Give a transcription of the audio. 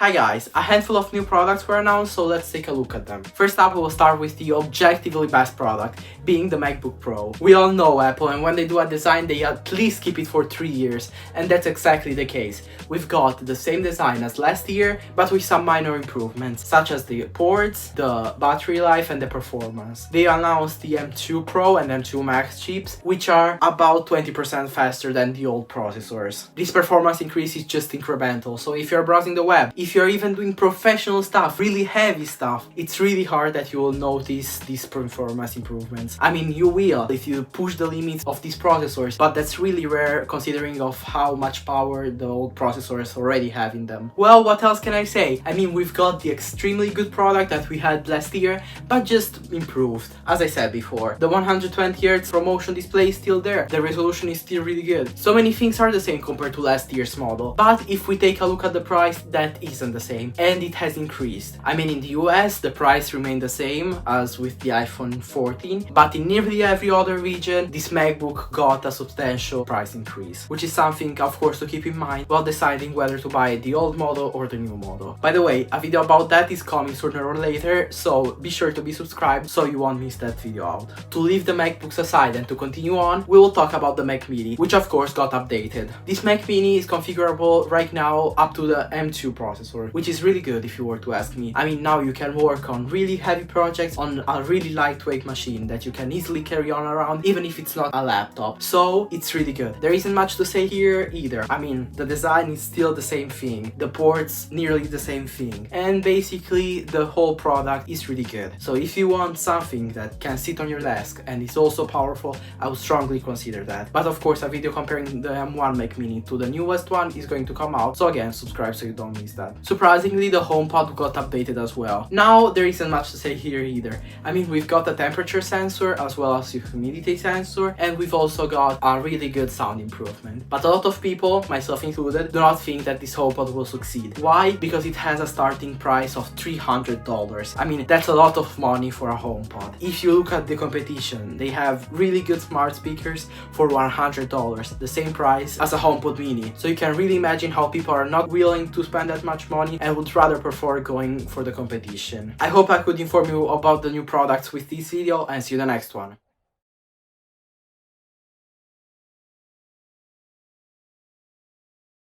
Hi guys, a handful of new products were announced, so let's take a look at them. First up, we will start with the objectively best product, being the MacBook Pro. We all know Apple, and when they do a design, they at least keep it for 3 years, and that's exactly the case. We've got the same design as last year, but with some minor improvements, such as the ports, the battery life, and the performance. They announced the M2 Pro and M2 Max chips, which are about 20% faster than the old processors. This performance increase is just incremental, so if you're browsing the web, if you're even doing professional stuff, really heavy stuff, it's really hard that you will notice these performance improvements. I mean, you will if you push the limits of these processors, but that's really rare considering of how much power the old processors already have in them. Well, what else can I say? I mean, we've got the extremely good product that we had last year, but just improved. As I said before, the 120Hz promotion display is still there, the resolution is still really good. So many things are the same compared to last year's model, but if we take a look at the price, that isn't the same, and it has increased. I mean, in the US, the price remained the same as with the iPhone 14, but in nearly every other region, this MacBook got a substantial price increase, which is something, of course, to keep in mind while deciding whether to buy the old model or the new model. By the way, a video about that is coming sooner or later, so be sure to be subscribed so you won't miss that video out. To leave the MacBooks aside and to continue on, we will talk about the Mac Mini, which of course got updated. This Mac Mini is configurable right now up to the M2 processor, which is really good if you were to ask me. I mean, now you can work on really heavy projects on a really lightweight machine that you can easily carry on around even if it's not a laptop. So it's really good. There isn't much to say here either. I mean, the design is still the same thing, the ports nearly the same thing, and basically the whole product is really good. So if you want something that can sit on your desk and is also powerful, I would strongly consider that. But of course, a video comparing the M1 Mac Mini to the newest one is going to come out, so again, subscribe so you don't miss that. Surprisingly, the HomePod got updated as well. Now, there isn't much to say here either. I mean, we've got a temperature sensor as well as a humidity sensor, and we've also got a really good sound improvement. But a lot of people, myself included, do not think that this HomePod will succeed. Why? Because it has a starting price of $300. I mean, that's a lot of money for a HomePod. If you look at the competition, they have really good smart speakers for $100, the same price as a HomePod Mini. So you can really imagine how people are not willing to spend that much money and would rather prefer going for the competition. I hope I could inform you about the new products with this video, and see you in the next one.